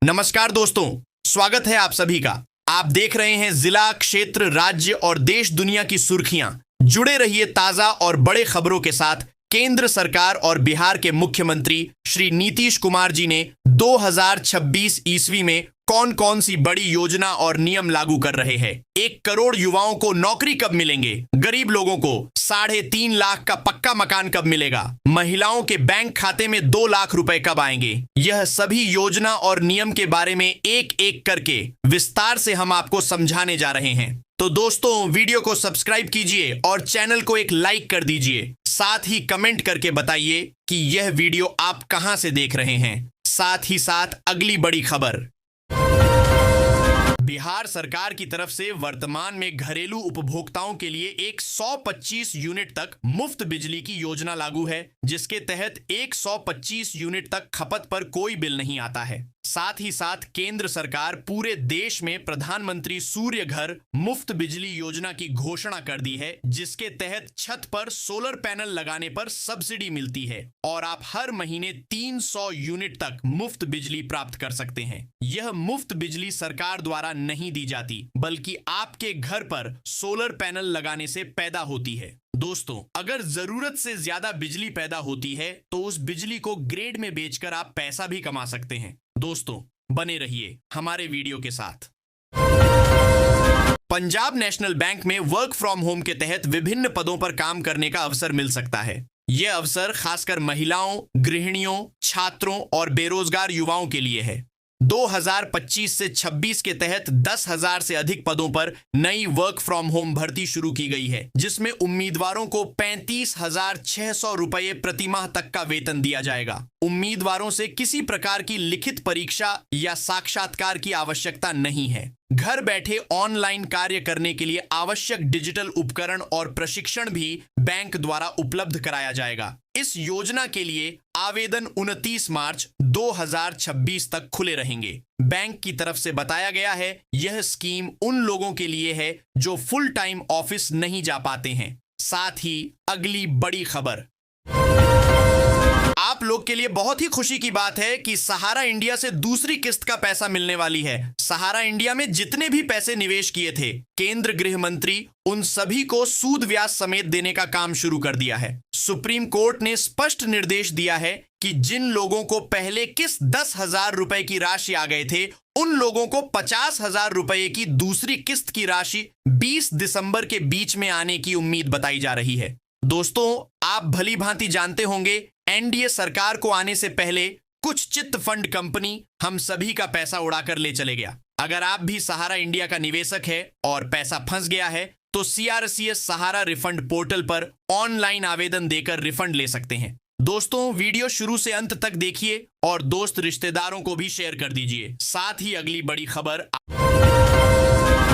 नमस्कार दोस्तों, स्वागत है आप सभी का। आप देख रहे हैं जिला, क्षेत्र, राज्य और देश दुनिया की सुर्खियां। जुड़े रहिए ताजा और बड़े खबरों के साथ। केंद्र सरकार और बिहार के मुख्यमंत्री श्री नीतीश कुमार जी ने 2026 ईस्वी में कौन कौन सी बड़ी योजना और नियम लागू कर रहे हैं। 1 करोड़ युवाओं को नौकरी कब मिलेंगे, गरीब लोगों को 3.5 लाख का पक्का मकान कब मिलेगा, महिलाओं के बैंक खाते में 2 लाख रुपए कब आएंगे। यह सभी योजना और नियम के बारे में एक एक करके विस्तार से हम आपको समझाने जा रहे हैं। तो दोस्तों, वीडियो को सब्सक्राइब कीजिए और चैनल को एक लाइक कर दीजिए। साथ ही कमेंट करके बताइए कि यह वीडियो आप कहां से देख रहे हैं। साथ ही साथ अगली बड़ी खबर, बिहार सरकार की तरफ से वर्तमान में घरेलू उपभोक्ताओं के लिए एक 125 यूनिट तक मुफ्त बिजली की योजना लागू है, जिसके तहत 125 यूनिट तक खपत पर कोई बिल नहीं आता है। साथ ही साथ केंद्र सरकार पूरे देश में प्रधानमंत्री सूर्य घर मुफ्त बिजली योजना की घोषणा कर दी है, जिसके तहत छत पर सोलर पैनल लगाने पर सब्सिडी मिलती है और आप हर महीने 300 यूनिट तक मुफ्त बिजली प्राप्त कर सकते हैं। यह मुफ्त बिजली सरकार द्वारा नहीं दी जाती, बल्कि आपके घर पर सोलर पैनल लगाने से पैदा होती है। दोस्तों, अगर जरूरत से ज्यादा बिजली पैदा होती है तो उस बिजली को ग्रेड में बेचकर आप पैसा भी कमा सकते हैं। दोस्तों, बने रहिए हमारे वीडियो के साथ। पंजाब नेशनल बैंक में वर्क फ्रॉम होम के तहत विभिन्न पदों पर काम करने का अवसर मिल सकता है। यह अवसर खासकर महिलाओं, गृहिणियों, छात्रों और बेरोजगार युवाओं के लिए है। 2025 से 26 के तहत 10,000 से अधिक पदों पर नई वर्क फ्रॉम होम भर्ती शुरू की गई है, जिसमें उम्मीदवारों को 35,600 रुपये प्रतिमाह तक का वेतन दिया जाएगा। उम्मीदवारों से किसी प्रकार की लिखित परीक्षा या साक्षात्कार की आवश्यकता नहीं है। घर बैठे ऑनलाइन कार्य करने के लिए आवश्यक डिजिटल उपकरण और प्रशिक्षण भी बैंक द्वारा उपलब्ध कराया जाएगा। इस योजना के लिए आवेदन 29 मार्च 2026 तक खुले रहेंगे। बैंक की तरफ से बताया गया है, यह स्कीम उन लोगों के लिए है जो फुल टाइम ऑफिस नहीं जा पाते हैं। साथ ही अगली बड़ी खबर, आप लोग के लिए बहुत ही खुशी की बात है कि सहारा इंडिया से दूसरी किस्त का पैसा मिलने वाली है। सहारा इंडिया में जितने भी पैसे निवेश किए थे, केंद्र गृह मंत्री उन सभी को सूद ब्याज समेत देने का काम शुरू कर दिया है। सुप्रीम कोर्ट ने स्पष्ट निर्देश दिया है कि जिन लोगों को पहले किस्त 10,000 रुपए की राशि आ गए थे, उन लोगों को 50,000 रुपए की दूसरी किस्त की राशि 20 दिसंबर के बीच में आने की उम्मीद बताई जा रही है। दोस्तों, आप भली भांति जानते होंगे, एनडीए सरकार को आने से पहले कुछ चिट फंड कंपनी हम सभी का पैसा उड़ाकर ले चले गया। अगर आप भी सहारा इंडिया का निवेशक है और पैसा फंस गया है, तो सीआरसीएस सहारा रिफंड पोर्टल पर ऑनलाइन आवेदन देकर रिफंड ले सकते हैं। दोस्तों, वीडियो शुरू से अंत तक देखिए और दोस्त रिश्तेदारों को भी शेयर कर दीजिए। साथ ही अगली बड़ी खबर,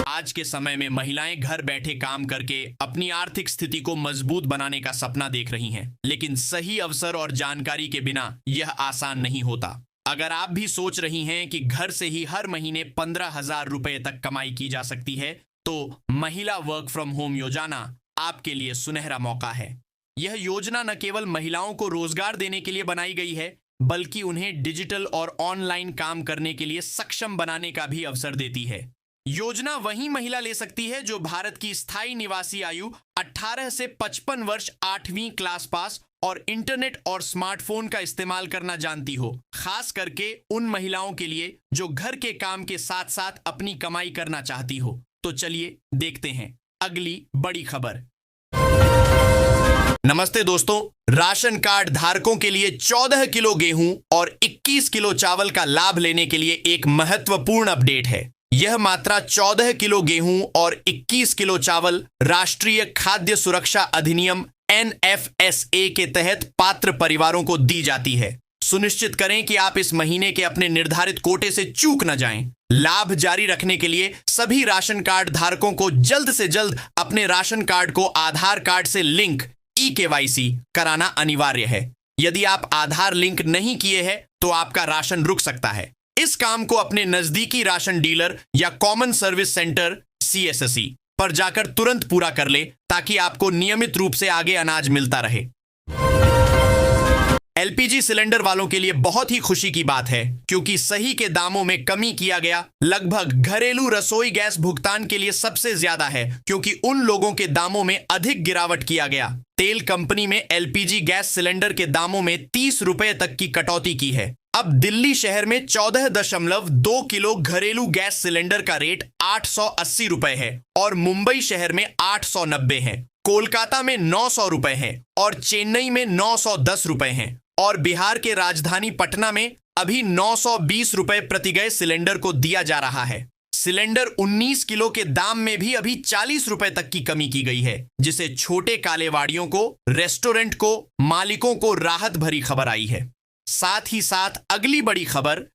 आज के समय में महिलाएं घर बैठे काम करके अपनी आर्थिक स्थिति को मजबूत बनाने का सपना देख रही हैं, लेकिन सही अवसर और जानकारी के बिना यह आसान नहीं होता। अगर आप भी सोच रही हैं कि घर से ही हर महीने 15,000 रुपए तक कमाई की जा सकती है, तो महिला वर्क फ्रॉम होम योजना आपके लिए सुनहरा मौका है। यह योजना न केवल महिलाओं को रोजगार देने के लिए बनाई गई है, बल्कि उन्हें डिजिटल और ऑनलाइन काम करने के लिए सक्षम बनाने का भी अवसर देती है। योजना वही महिला ले सकती है जो भारत की स्थायी निवासी आयु 18 से 55 वर्ष, 8वीं क्लास पास और इंटरनेट और स्मार्टफोन का इस्तेमाल करना जानती हो। खास करके उन महिलाओं के लिए जो घर के काम के साथ साथ अपनी कमाई करना चाहती हो। तो चलिए देखते हैं अगली बड़ी खबर। नमस्ते दोस्तों, राशन कार्ड धारकों के लिए 14 किलो गेहूं और 21 किलो चावल का लाभ लेने के लिए एक महत्वपूर्ण अपडेट है। यह मात्रा 14 किलो गेहूं और 21 किलो चावल राष्ट्रीय खाद्य सुरक्षा अधिनियम NFSA के तहत पात्र परिवारों को दी जाती है। सुनिश्चित करें कि आप इस महीने के अपने निर्धारित कोटे से चूक न जाएं। लाभ जारी रखने के लिए सभी राशन कार्ड धारकों को जल्द से जल्द अपने राशन कार्ड को आधार कार्ड से लिंक eKYC कराना अनिवार्य है। यदि आप आधार लिंक नहीं किए हैं तो आपका राशन रुक सकता है। इस काम को अपने नजदीकी राशन डीलर या कॉमन सर्विस सेंटर CSSE पर जाकर तुरंत पूरा कर ले, ताकि आपको नियमित रूप से आगे अनाज मिलता रहे। एलपीजी सिलेंडर वालों के लिए बहुत ही खुशी की बात है, क्योंकि सही के दामों में कमी किया गया। लगभग घरेलू रसोई गैस भुगतान के लिए सबसे ज्यादा है, क्योंकि उन लोगों के दामों में अधिक गिरावट किया गया। तेल कंपनी में एलपीजी गैस सिलेंडर के दामों में 30 रुपए तक की कटौती की है। अब दिल्ली शहर में 14.2 किलो घरेलू गैस सिलेंडर का रेट 880 रुपए है और मुंबई शहर में 890 है। कोलकाता में 900 रुपए है और चेन्नई में 910 रुपए हैं और बिहार के राजधानी पटना में अभी 920 रुपए प्रति गैस सिलेंडर को दिया जा रहा है। सिलेंडर 19 किलो के दाम में भी अभी 40 रुपए तक की कमी की गई है, जिसे छोटे कालेवाड़ियों को, रेस्टोरेंट को, मालिकों को राहत भरी खबर आई है। साथ ही साथ अगली बड़ी खबर,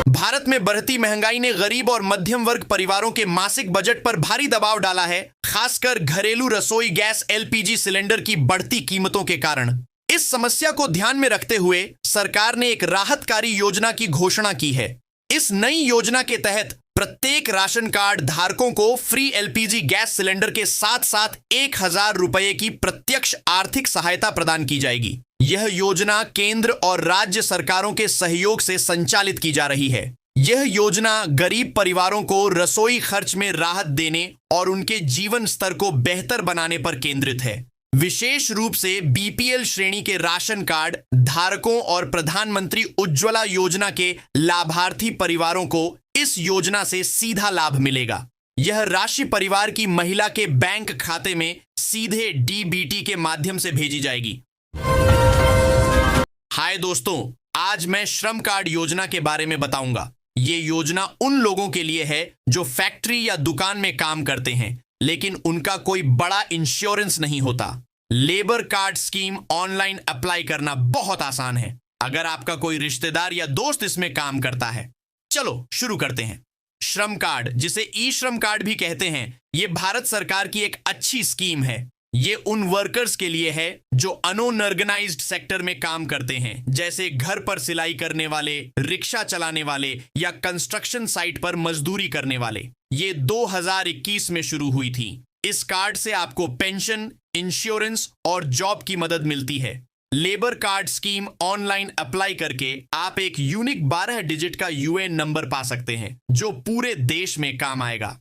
भारत में बढ़ती महंगाई ने गरीब और मध्यम वर्ग परिवारों के मासिक बजट पर भारी दबाव डाला है, खासकर घरेलू रसोई गैस एलपीजी सिलेंडर की बढ़ती कीमतों के कारण। इस समस्या को ध्यान में रखते हुए सरकार ने एक राहतकारी योजना की घोषणा की है। इस नई योजना के तहत प्रत्येक राशन कार्ड धारकों को फ्री एलपीजी गैस सिलेंडर के साथ साथ 1000 रुपए की प्रत्यक्ष आर्थिक सहायता प्रदान की जाएगी। यह योजना केंद्र और राज्य सरकारों के सहयोग से संचालित की जा रही है। यह योजना गरीब परिवारों को रसोई खर्च में राहत देने और उनके जीवन स्तर को बेहतर बनाने पर केंद्रित है। विशेष रूप से बीपीएल श्रेणी के राशन कार्ड धारकों और प्रधानमंत्री उज्ज्वला योजना के लाभार्थी परिवारों को इस योजना से सीधा लाभ मिलेगा। यह राशि परिवार की महिला के बैंक खाते में सीधे डीबीटी के माध्यम से भेजी जाएगी। हाय दोस्तों, आज मैं श्रम कार्ड योजना के बारे में बताऊंगा। ये योजना उन लोगों के लिए है जो फैक्ट्री या दुकान में काम करते हैं, लेकिन उनका कोई बड़ा इंश्योरेंस नहीं होता। Labour card scheme online apply करना बहुत आसान है, अगर आपका कोई रिश्तेदार या दोस्त इसमें काम करता है। चलो शुरू करते हैं। श्रम कार्ड, जिसे ई श्रम कार्ड भी कहते हैं, ये भारत सरकार की एक अच्छी स्कीम है। ये उन वर्कर्स के लिए है जो अनऑर्गेनाइज्ड सेक्टर में काम करते हैं, जैसे घर पर सिलाई करने वाले, रिक्शा चलाने वाले या कंस्ट्रक्शन साइट पर मजदूरी करने वाले। ये 2021 में शुरू हुई थी। इस कार्ड से आपको पेंशन, इंश्योरेंस और जॉब की मदद मिलती है। Labour card scheme online apply करके आप एक यूनिक 12 डिजिट का यूएन नंबर पा सकते हैं, जो पूरे देश में काम आएगा।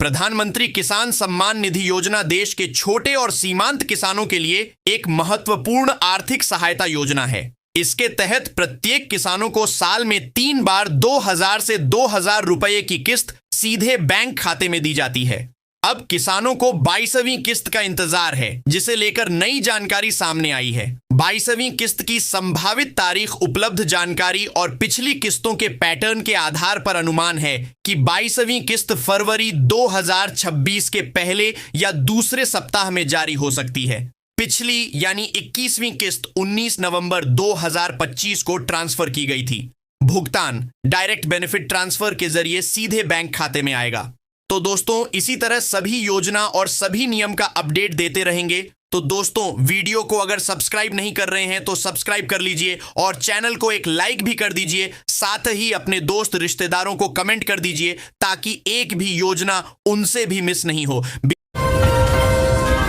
प्रधानमंत्री किसान सम्मान निधि योजना देश के छोटे और सीमांत किसानों के लिए एक महत्वपूर्ण आर्थिक सहायता योजना है। इसके तहत प्रत्येक किसानों को साल में 3 बार 2000 से 2000 रुपए की किस्त सीधे बैंक खाते में दी जाती है। अब किसानों को 22वीं किस्त का इंतजार है, जिसे लेकर नई जानकारी सामने आई है। 22वीं किस्त की संभावित तारीख, उपलब्ध जानकारी और पिछली किस्तों के पैटर्न के आधार पर अनुमान है कि 22वीं किस्त फरवरी 2026 के पहले या दूसरे सप्ताह में जारी हो सकती है। पिछली यानी 21वीं किस्त 19 नवंबर 2025 को ट्रांसफर की गई थी। भुगतान डायरेक्ट बेनिफिट ट्रांसफर के जरिए सीधे बैंक खाते में आएगा। तो दोस्तों, इसी तरह सभी योजना और सभी नियम का अपडेट देते रहेंगे। तो दोस्तों, वीडियो को अगर सब्सक्राइब नहीं कर रहे हैं तो सब्सक्राइब कर लीजिए और चैनल को एक लाइक भी कर दीजिए। साथ ही अपने दोस्त रिश्तेदारों को कमेंट कर दीजिए, ताकि एक भी योजना उनसे भी मिस नहीं हो।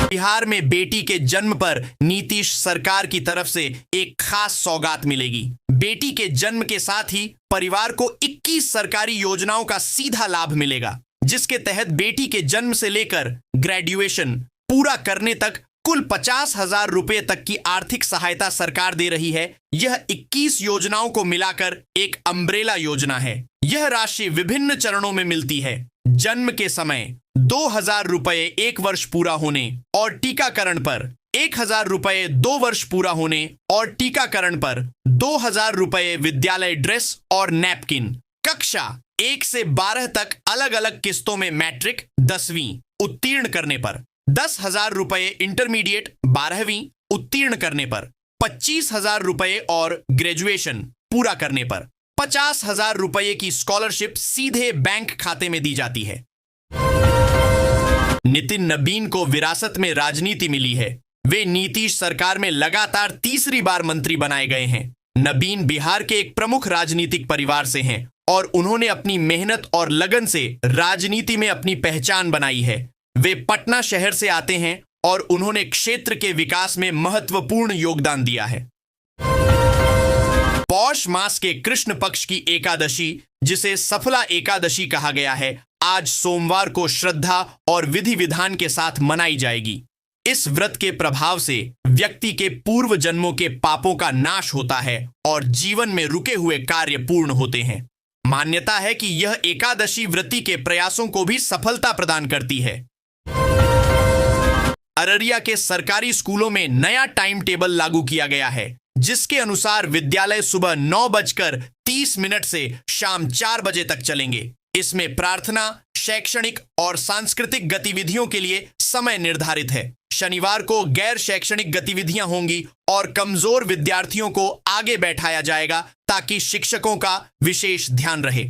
बिहार में बेटी के जन्म पर नीतीश सरकार की तरफ से एक खास सौगात मिलेगी। बेटी के जन्म के साथ ही परिवार को 21 सरकारी योजनाओं का सीधा लाभ मिलेगा, जिसके तहत बेटी के जन्म से लेकर ग्रेजुएशन पूरा करने तक कुल 50,000 रुपए तक की आर्थिक सहायता सरकार दे रही है। यह 21 योजनाओं को मिलाकर एक अम्ब्रेला योजना है। यह राशि विभिन्न चरणों में मिलती है। जन्म के समय 2000 रुपए 1 वर्ष पूरा होने और टीकाकरण पर 1000 रुपए 2 वर्ष पूरा होने और टीकाकरण पर 2000 रुपए विद्यालय ड्रेस और नैपकिन। कक्षा 1 से 12 तक अलग अलग किस्तों में मैट्रिक 10वीं उत्तीर्ण करने पर, 10,000 रुपए इंटरमीडिएट 12वीं उत्तीर्ण करने पर, 25,000 रुपए और ग्रेजुएशन पूरा करने पर 50,000 रुपए की स्कॉलरशिप सीधे बैंक खाते में दी जाती है। नितिन नबीन को विरासत में राजनीति मिली है। वे नीतीश सरकार में लगातार तीसरी बार मंत्री बनाए गए हैं। नबीन बिहार के एक प्रमुख राजनीतिक परिवार से हैं और उन्होंने अपनी मेहनत और लगन से राजनीति में अपनी पहचान बनाई है। वे पटना शहर से आते हैं और उन्होंने क्षेत्र के विकास में महत्वपूर्ण योगदान दिया है। पौष मास के कृष्ण पक्ष की एकादशी, जिसे सफला एकादशी कहा गया है, आज सोमवार को श्रद्धा और विधि विधान के साथ मनाई जाएगी। इस व्रत के प्रभाव से व्यक्ति के पूर्व जन्मों के पापों का नाश होता है और जीवन में रुके हुए कार्य पूर्ण होते हैं। मान्यता है कि यह एकादशी व्रती के प्रयासों को भी सफलता प्रदान करती है। अररिया के सरकारी स्कूलों में नया टाइम टेबल लागू किया गया है, जिसके अनुसार विद्यालय सुबह 9:30 से शाम 4 बजे तक चलेंगे। इसमें प्रार्थना, शैक्षणिक और सांस्कृतिक गतिविधियों के लिए समय निर्धारित है। शनिवार को गैर शैक्षणिक गतिविधियां होंगी और कमजोर विद्यार्थियों को आगे बैठाया जाएगा ताकि शिक्षकों का विशेष ध्यान रहे।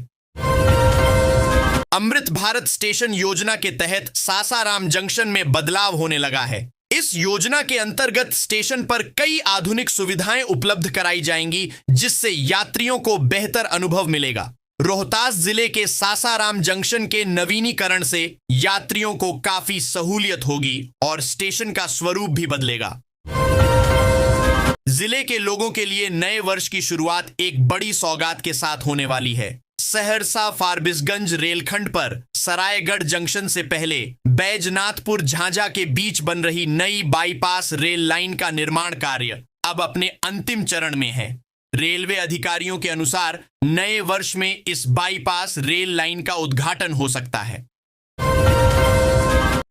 अमृत भारत स्टेशन योजना के तहत सासाराम जंक्शन में बदलाव होने लगा है। इस योजना के अंतर्गत स्टेशन पर कई आधुनिक सुविधाएं उपलब्ध कराई जाएंगी, जिससे यात्रियों को बेहतर अनुभव मिलेगा। रोहतास जिले के सासाराम जंक्शन के नवीनीकरण से यात्रियों को काफी सहूलियत होगी और स्टेशन का स्वरूप भी बदलेगा। जिले के लोगों के लिए नए वर्ष की शुरुआत एक बड़ी सौगात के साथ होने वाली है। सहरसा फारबिसगंज रेलखंड पर सरायगढ़ जंक्शन से पहले बैजनाथपुर झांझा के बीच बन रही नई बाईपास रेल लाइन का निर्माण कार्य अब अपने अंतिम चरण में है। रेलवे अधिकारियों के अनुसार नए वर्ष में इस बाईपास रेल लाइन का उद्घाटन हो सकता है।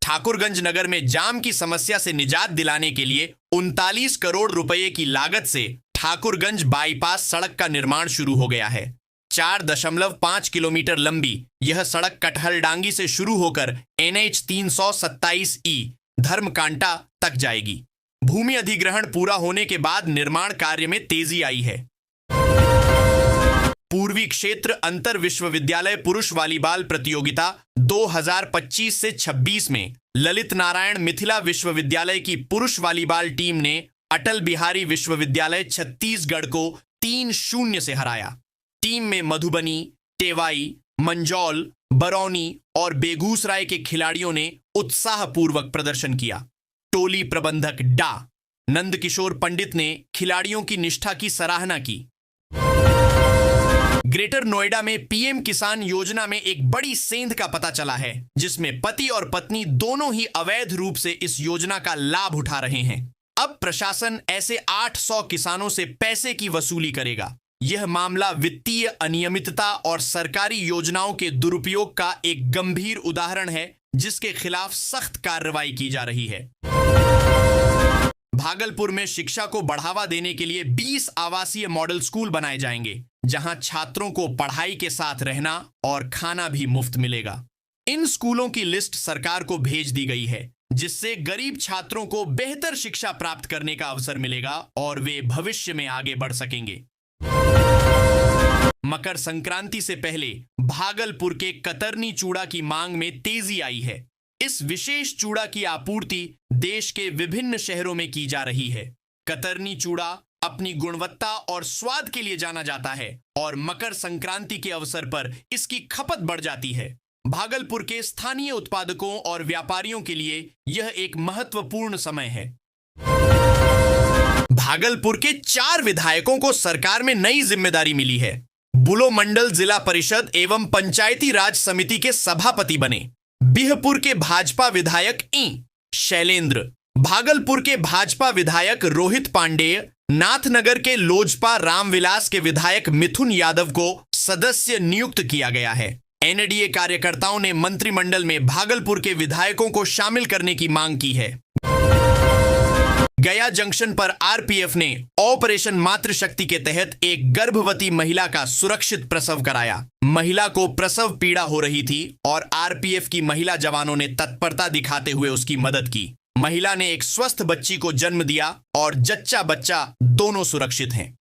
ठाकुरगंज नगर में जाम की समस्या से निजात दिलाने के लिए 39 करोड़ रुपए की लागत से ठाकुरगंज बाईपास सड़क का निर्माण शुरू हो गया है। 4.5 किलोमीटर लंबी यह सड़क कटहलडांगी से शुरू होकर NH 327E धर्मकांटा तक जाएगी। भूमि अधिग्रहण पूरा होने के बाद निर्माण कार्य में तेजी आई है। पूर्वी क्षेत्र अंतर विश्वविद्यालय पुरुष वॉलीबॉल प्रतियोगिता 2025 से 26 में ललित नारायण मिथिला विश्वविद्यालय की पुरुष वॉलीबॉल टीम ने अटल बिहारी विश्वविद्यालय छत्तीसगढ़ को 3-0 से हराया। टीम में मधुबनी, टेवाई, मंजौल, बरौनी और बेगूसराय के खिलाड़ियों ने उत्साहपूर्वक प्रदर्शन किया। टोली प्रबंधक डा नंदकिशोर पंडित ने खिलाड़ियों की निष्ठा की सराहना की। ग्रेटर नोएडा में पीएम किसान योजना में एक बड़ी सेंध का पता चला है, जिसमें पति और पत्नी दोनों ही अवैध रूप से इस योजना का लाभ उठा रहे हैं। अब प्रशासन ऐसे 800 किसानों से पैसे की वसूली करेगा। यह मामला वित्तीय अनियमितता और सरकारी योजनाओं के दुरुपयोग का एक गंभीर उदाहरण है, जिसके खिलाफ सख्त कार्रवाई की जा रही है। भागलपुर में शिक्षा को बढ़ावा देने के लिए 20 आवासीय मॉडल स्कूल बनाए जाएंगे, जहां छात्रों को पढ़ाई के साथ रहना और खाना भी मुफ्त मिलेगा। इन स्कूलों की लिस्ट सरकार को भेज दी गई है, जिससे गरीब छात्रों को बेहतर शिक्षा प्राप्त करने का अवसर मिलेगा और वे भविष्य में आगे बढ़ सकेंगे। मकर संक्रांति से पहले भागलपुर के कतरनी चूड़ा की मांग में तेजी आई है। इस विशेष चूड़ा की आपूर्ति देश के विभिन्न शहरों में की जा रही है। कतरनी चूड़ा अपनी गुणवत्ता और स्वाद के लिए जाना जाता है और मकर संक्रांति के अवसर पर इसकी खपत बढ़ जाती है। भागलपुर के स्थानीय उत्पादकों और व्यापारियों के लिए यह एक महत्वपूर्ण समय है। भागलपुर के 4 विधायकों को सरकार में नई जिम्मेदारी मिली है। बुलो मंडल जिला परिषद एवं पंचायती राज समिति के सभापति बने बिहपुर के भाजपा विधायक शैलेंद्र, भागलपुर के भाजपा विधायक रोहित पांडेय, नाथनगर के लोजपा रामविलास के विधायक मिथुन यादव को सदस्य नियुक्त किया गया है। एनडीए कार्यकर्ताओं ने मंत्रिमंडल में भागलपुर के विधायकों को शामिल करने की मांग की है। गया जंक्शन पर आरपीएफ ने ऑपरेशन मातृशक्ति के तहत एक गर्भवती महिला का सुरक्षित प्रसव कराया। महिला को प्रसव पीड़ा हो रही थी और आरपीएफ की महिला जवानों ने तत्परता दिखाते हुए उसकी मदद की। महिला ने एक स्वस्थ बच्ची को जन्म दिया और जच्चा बच्चा दोनों सुरक्षित हैं।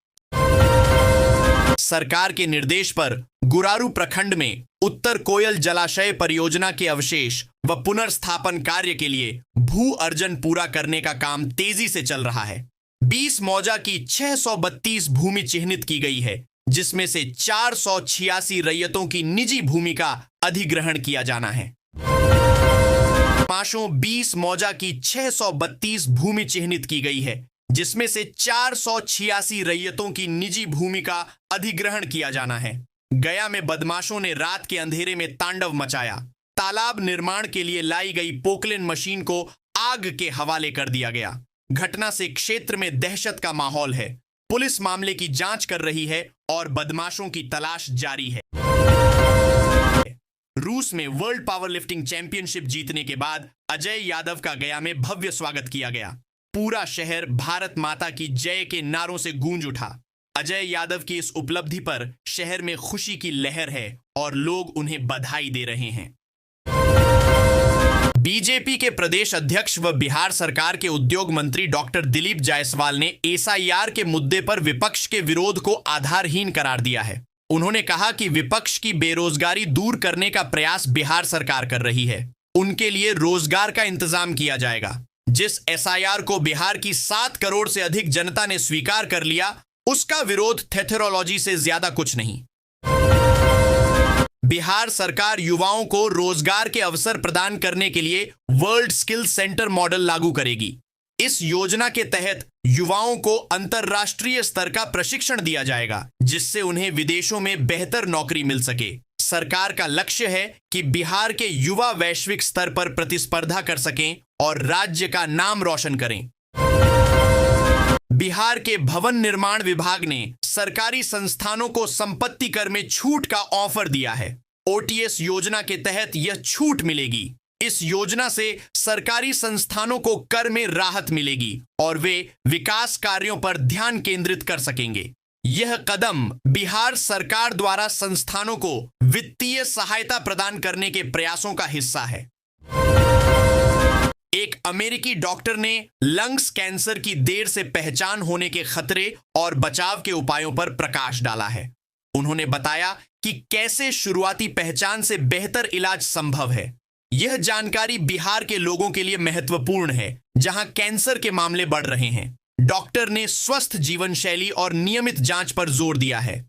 सरकार के निर्देश पर गुरारू प्रखंड में उत्तर कोयल जलाशय परियोजना के अवशेष व पुनर्स्थापन कार्य के लिए भू अर्जन पूरा करने का काम तेजी से चल रहा है। 20 मौजा की 632 भूमि चिन्हित की गई है, जिसमें से 486 रैयतों की निजी भूमि का अधिग्रहण किया जाना है। बदमाशों 20 मौजा की 632 भूमि चिन्हित की गई है, जिसमें से 486 रैयतों की निजी भूमि का अधिग्रहण किया जाना है। गया में बदमाशों ने रात के अंधेरे में तांडव मचाया। तालाब निर्माण के लिए लाई गई पोकलेन मशीन को आग के हवाले कर दिया गया। घटना से क्षेत्र में दहशत का माहौल है। पुलिस मामले की जांच कर रही है और बदमाशों की तलाश जारी है। रूस में वर्ल्ड पावरलिफ्टिंग चैंपियनशिप जीतने के बाद अजय यादव का गया में भव्य स्वागत किया गया। पूरा शहर भारत माता की जय के नारों से गूंज उठा। अजय यादव की इस उपलब्धि पर शहर में खुशी की लहर है और लोग उन्हें बधाई दे रहे हैं। बीजेपी के प्रदेश अध्यक्ष व बिहार सरकार के उद्योग मंत्री डॉक्टर दिलीप जायसवाल ने एसआईआर के मुद्दे पर विपक्ष के विरोध को आधारहीन करार दिया है। उन्होंने कहा कि विपक्ष की बेरोजगारी दूर करने का प्रयास बिहार सरकार कर रही है। उनके लिए रोजगार का इंतजाम किया जाएगा। जिस एसआईआर को बिहार की 7 करोड़ से अधिक जनता ने स्वीकार कर लिया, उसका विरोध थेथरोलॉजी से ज्यादा कुछ नहीं। बिहार सरकार युवाओं को रोजगार के अवसर प्रदान करने के लिए वर्ल्ड स्किल सेंटर मॉडल लागू करेगी। इस योजना के तहत युवाओं को अंतर्राष्ट्रीय स्तर का प्रशिक्षण दिया जाएगा, जिससे उन्हें विदेशों में बेहतर नौकरी मिल सके। सरकार का लक्ष्य है कि बिहार के युवा वैश्विक स्तर पर प्रतिस्पर्धा कर सकें और राज्य का नाम रोशन करें। बिहार के भवन निर्माण विभाग ने सरकारी संस्थानों को संपत्ति कर में छूट का ऑफर दिया है। ओटीएस योजना के तहत यह छूट मिलेगी। इस योजना से सरकारी संस्थानों को कर में राहत मिलेगी और वे विकास कार्यों पर ध्यान केंद्रित कर सकेंगे। यह कदम बिहार सरकार द्वारा संस्थानों को वित्तीय सहायता प्रदान करने के प्रयासों का हिस्सा है। एक अमेरिकी डॉक्टर ने लंग्स कैंसर की देर से पहचान होने के खतरे और बचाव के उपायों पर प्रकाश डाला है। उन्होंने बताया कि कैसे शुरुआती पहचान से बेहतर इलाज संभव है। यह जानकारी बिहार के लोगों के लिए महत्वपूर्ण है, जहां कैंसर के मामले बढ़ रहे हैं। डॉक्टर ने स्वस्थ जीवन शैली और नियमित जांच पर जोर दिया है।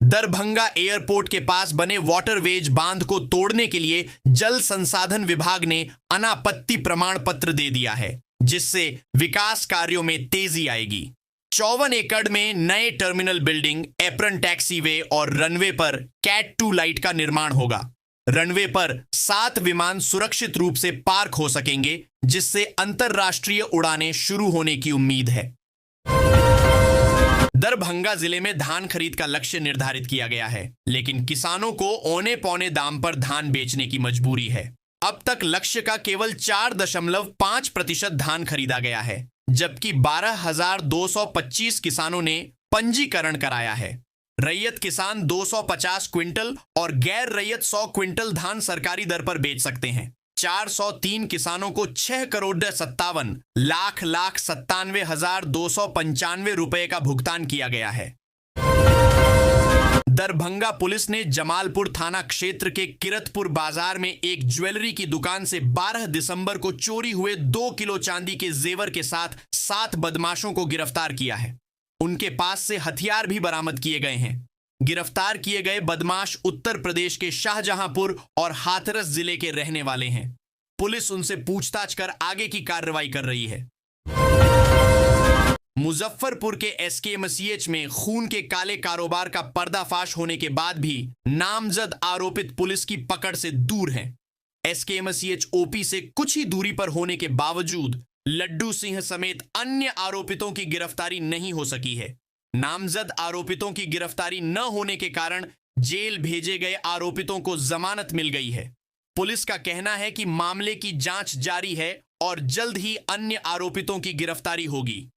दरभंगा एयरपोर्ट के पास बने वाटरवेज बांध को तोड़ने के लिए जल संसाधन विभाग ने अनापत्ति प्रमाण पत्र दे दिया है, जिससे विकास कार्यों में तेजी आएगी। 54 एकड़ में नए टर्मिनल बिल्डिंग, एप्रन टैक्सीवे और रनवे पर कैट 2 लाइट का निर्माण होगा। रनवे पर 7 विमान सुरक्षित रूप से पार्क हो सकेंगे, जिससे अंतरराष्ट्रीय उड़ानें शुरू होने की उम्मीद है। दरभंगा जिले में धान खरीद का लक्ष्य निर्धारित किया गया है, लेकिन किसानों को औने पौने दाम पर धान बेचने की मजबूरी है। अब तक लक्ष्य का केवल 4.5% धान खरीदा गया है, जबकि 12,225 किसानों ने पंजीकरण कराया है। रैयत किसान 250 क्विंटल और गैर रैयत 100 क्विंटल धान सरकारी दर पर बेच सकते हैं। 403 किसानों को 6,57,97,295 रुपए का भुगतान किया गया है। दरभंगा पुलिस ने जमालपुर थाना क्षेत्र के किरतपुर बाजार में एक ज्वेलरी की दुकान से 12 दिसंबर को चोरी हुए 2 किलो चांदी के जेवर के साथ 7 बदमाशों को गिरफ्तार किया है। उनके पास से हथियार भी बरामद किए गए हैं। गिरफ्तार किए गए बदमाश उत्तर प्रदेश के शाहजहांपुर और हाथरस जिले के रहने वाले हैं। पुलिस उनसे पूछताछ कर आगे की कार्रवाई कर रही है। मुजफ्फरपुर के एसकेएमसीएच में खून के काले कारोबार का पर्दाफाश होने के बाद भी नामजद आरोपित पुलिस की पकड़ से दूर हैं। एसकेएमसीएच ओपी से कुछ ही दूरी पर होने के बावजूद लड्डू सिंह समेत अन्य आरोपितों की गिरफ्तारी नहीं हो सकी है। नामजद आरोपितों की गिरफ्तारी न होने के कारण जेल भेजे गए आरोपितों को जमानत मिल गई है। पुलिस का कहना है कि मामले की जांच जारी है और जल्द ही अन्य आरोपितों की गिरफ्तारी होगी।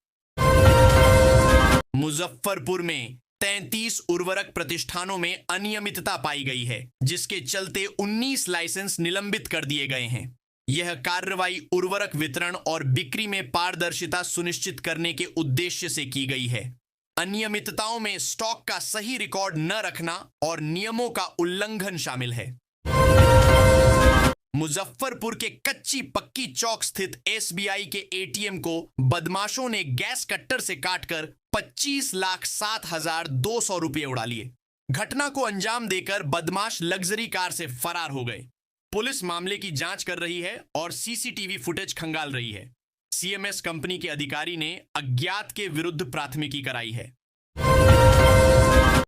मुजफ्फरपुर में 33 उर्वरक प्रतिष्ठानों में अनियमितता पाई गई है, जिसके चलते 19 लाइसेंस निलंबित कर दिए गए हैं। यह कार्रवाई उर्वरक वितरण और बिक्री में पारदर्शिता सुनिश्चित करने के उद्देश्य से की गई है। अनियमितताओं में स्टॉक का सही रिकॉर्ड न रखना और नियमों का उल्लंघन शामिल है। मुजफ्फरपुर के कच्ची पक्की चौक स्थित एसबीआई के एटीएम को बदमाशों ने गैस कट्टर से काटकर 25,07,200 रुपये उड़ा लिए। घटना को अंजाम देकर बदमाश लग्जरी कार से फरार हो गए। पुलिस मामले की जांच कर रही है और सीसीटीवी फुटेज खंगाल रही है। सीएमएस कंपनी के अधिकारी ने अज्ञात के विरुद्ध प्राथमिकी कराई है।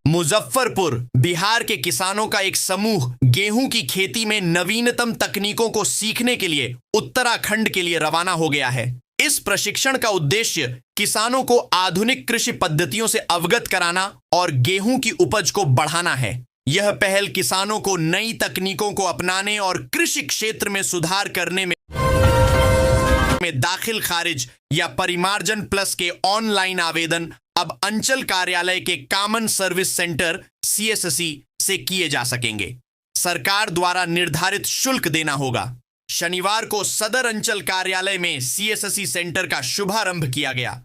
मुजफ्फरपुर, बिहार के किसानों का एक समूह गेहूं की खेती में नवीनतम तकनीकों को सीखने के लिए उत्तराखंड के लिए रवाना हो गया है। इस प्रशिक्षण का उद्देश्य किसानों को आधुनिक कृषि पद्धतियों से अवगत कराना और गेहूं की उपज को बढ़ाना है। यह पहल किसानों को नई तकनीकों को अपनाने और कृषि क्षेत्र में सुधार करने में दाखिल खारिज या परिमार्जन प्लस के ऑनलाइन आवेदन अब अंचल कार्यालय के कॉमन सर्विस सेंटर सीएससी से किए जा सकेंगे। सरकार द्वारा निर्धारित शुल्क देना होगा। शनिवार को सदर अंचल कार्यालय में सीएससी सेंटर का शुभारंभ किया गया।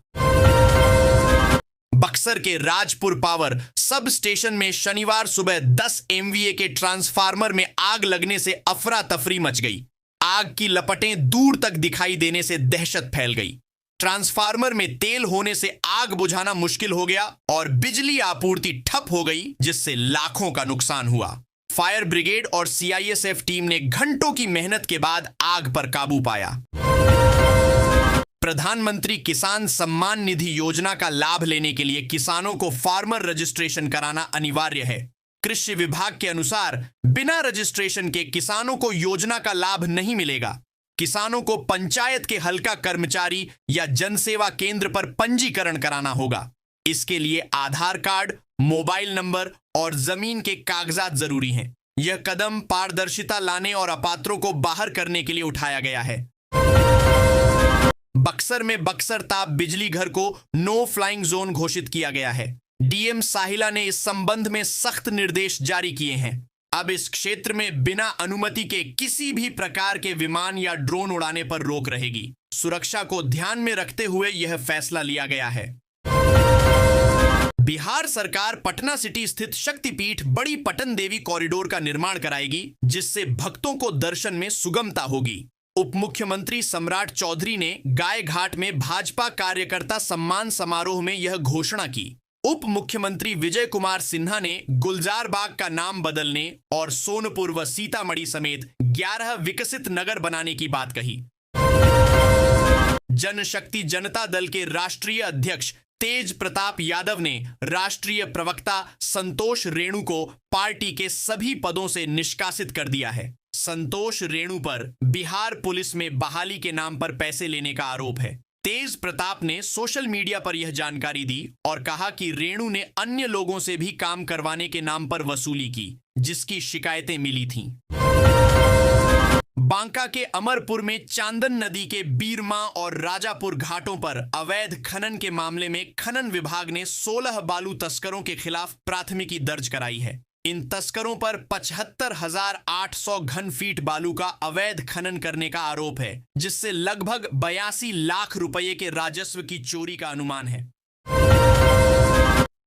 बक्सर के राजपुर पावर सब स्टेशन में शनिवार सुबह 10 एमवीए के ट्रांसफार्मर में आग लगने से अफरा तफरी मच गई। आग की लपटें दूर तक दिखाई देने से दहशत फैल गई। ट्रांसफार्मर में तेल होने से आग बुझाना मुश्किल हो गया और बिजली आपूर्ति ठप हो गई, जिससे लाखों का नुकसान हुआ। फायर ब्रिगेड और सीआईएसएफ टीम ने घंटों की मेहनत के बाद आग पर काबू पाया। प्रधानमंत्री किसान सम्मान निधि योजना का लाभ लेने के लिए किसानों को फार्मर रजिस्ट्रेशन कराना अनिवार्य है। कृषि विभाग के अनुसार बिना रजिस्ट्रेशन के किसानों को योजना का लाभ नहीं मिलेगा। किसानों को पंचायत के हल्का कर्मचारी या जनसेवा केंद्र पर पंजीकरण कराना होगा। इसके लिए आधार कार्ड, मोबाइल नंबर और जमीन के कागजात जरूरी हैं। यह कदम पारदर्शिता लाने और अपात्रों को बाहर करने के लिए उठाया गया है। बक्सर में बक्सर ताप बिजली घर को नो फ्लाइंग जोन घोषित किया गया है। डीएम साहिला ने इस संबंध में सख्त निर्देश जारी किए हैं। अब इस क्षेत्र में बिना अनुमति के किसी भी प्रकार के विमान या ड्रोन उड़ाने पर रोक रहेगी। सुरक्षा को ध्यान में रखते हुए यह फैसला लिया गया है। बिहार सरकार पटना सिटी स्थित शक्तिपीठ बड़ी पटन देवी कॉरिडोर का निर्माण कराएगी, जिससे भक्तों को दर्शन में सुगमता होगी। उप मुख्यमंत्री सम्राट चौधरी ने गाय घाट में भाजपा कार्यकर्ता सम्मान समारोह में यह घोषणा की। उप मुख्यमंत्री विजय कुमार सिन्हा ने गुलजार बाग का नाम बदलने और सोनपुर व सीतामढ़ी समेत 11 विकसित नगर बनाने की बात कही। जनशक्ति जनता दल के राष्ट्रीय अध्यक्ष तेज प्रताप यादव ने राष्ट्रीय प्रवक्ता संतोष रेणु को पार्टी के सभी पदों से निष्कासित कर दिया है। संतोष रेणु पर बिहार पुलिस में बहाली के नाम पर पैसे लेने का आरोप है। तेज प्रताप ने सोशल मीडिया पर यह जानकारी दी और कहा कि रेणु ने अन्य लोगों से भी काम करवाने के नाम पर वसूली की, जिसकी शिकायतें मिली थीं। बांका के अमरपुर में चांदन नदी के बीरमा और राजापुर घाटों पर अवैध खनन के मामले में खनन विभाग ने 16 बालू तस्करों के खिलाफ प्राथमिकी दर्ज कराई है। इन तस्करों पर 75,800 घन फीट बालू का अवैध खनन करने का आरोप है, जिससे लगभग 82 लाख रुपए के राजस्व की चोरी का अनुमान है।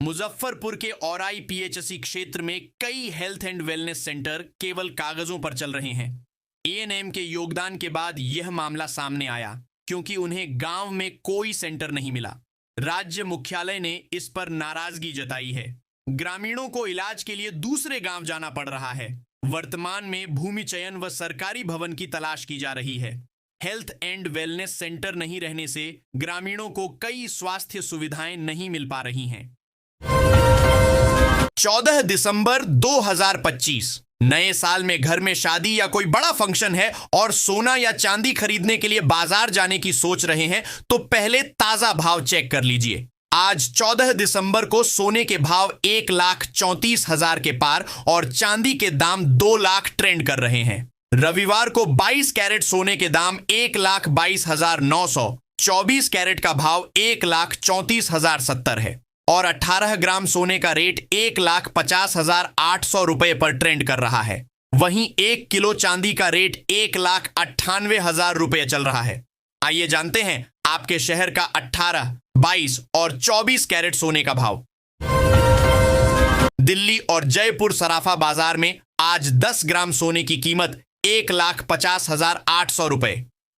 मुजफ्फरपुर के औराई पीएचसी क्षेत्र में कई हेल्थ एंड वेलनेस सेंटर केवल कागजों पर चल रहे हैं। एएनएम के योगदान के बाद यह मामला सामने आया, क्योंकि उन्हें गांव में कोई सेंटर नहीं मिला। राज्य मुख्यालय ने इस पर नाराजगी जताई है। ग्रामीणों को इलाज के लिए दूसरे गांव जाना पड़ रहा है। वर्तमान में भूमि चयन व सरकारी भवन की तलाश की जा रही है। हेल्थ एंड वेलनेस सेंटर नहीं रहने से ग्रामीणों को कई स्वास्थ्य सुविधाएं नहीं मिल पा रही हैं। 14 दिसंबर 2025 नए साल में घर में शादी या कोई बड़ा फंक्शन है और सोना या चांदी खरीदने के लिए बाजार जाने की सोच रहे हैं, तो पहले ताजा भाव चेक कर लीजिए। आज 14 दिसंबर को सोने के भाव 1,34,000 के पार और चांदी के दाम 2 लाख ट्रेंड कर रहे हैं। रविवार को 22 कैरेट सोने के दाम 1,22,900, 24 कैरेट का भाव 1,34,070 है और 18 ग्राम सोने का रेट 1,50,800 रुपए पर ट्रेंड कर रहा है। वहीं 1 किलो चांदी का रेट 1,98,000 रुपए चल रहा है। आइए जानते हैं आपके शहर का 18, 22 और 24 कैरेट सोने का भाव। दिल्ली और जयपुर सराफा बाजार में आज 10 ग्राम सोने की कीमत 1,50,800 रुपए।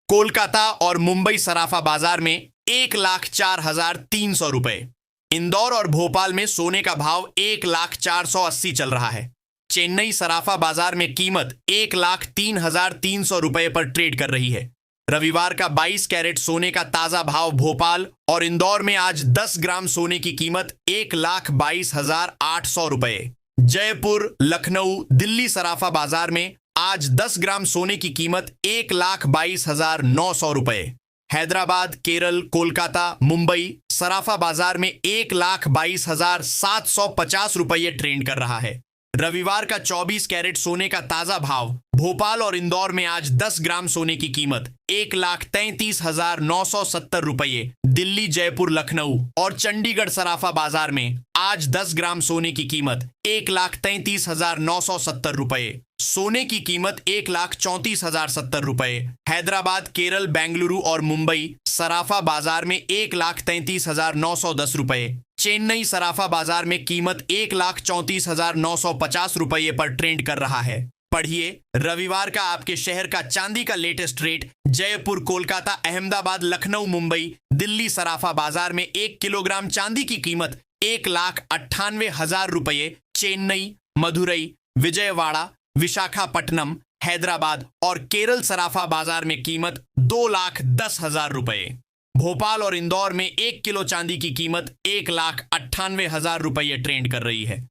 कोलकाता और मुंबई सराफा बाजार में 1,04,300 रुपए। इंदौर और भोपाल में सोने का भाव 1,04,80 चल रहा है। चेन्नई सराफा बाजार में कीमत 1,03,300 रुपए पर ट्रेड कर रही है। रविवार का 22 कैरेट सोने का ताजा भाव भोपाल और इंदौर में आज 10 ग्राम सोने की कीमत 1,22,800 रुपए। जयपुर, लखनऊ, दिल्ली सराफा बाजार में आज 10 ग्राम सोने की कीमत 1,22,900 रुपए। हैदराबाद, केरल, कोलकाता, मुंबई सराफा बाजार में 1,22,750 रुपये ट्रेंड कर रहा है। रविवार का 24 कैरेट सोने का ताजा भाव भोपाल और इंदौर में आज 10 ग्राम सोने की कीमत 1,33,970 रुपये। दिल्ली, जयपुर, लखनऊ और चंडीगढ़ सराफा बाजार में आज 10 ग्राम सोने की कीमत 1,33,970 रुपये। सोने की कीमत 1,34,070 रुपये। हैदराबाद, केरल, बेंगलुरु और मुंबई सराफा बाजार में 1,33,910 रुपये। चेन्नई सराफा बाजार में कीमत 1,34,950 रुपये पर ट्रेंड कर रहा है। पढ़िए रविवार का आपके शहर का चांदी का लेटेस्ट रेट। जयपुर, कोलकाता, अहमदाबाद, लखनऊ, मुंबई, दिल्ली सराफा बाजार में 1 किलोग्राम चांदी की कीमत 1,98,000 रुपये। चेन्नई, मदुरई, विजयवाड़ा, विशाखापट्टनम, हैदराबाद और केरल सराफा बाजार में कीमत 2,10,000 रुपये। भोपाल और इंदौर में 1 किलो चांदी की कीमत 1,98,000 रुपये ट्रेंड कर रही है।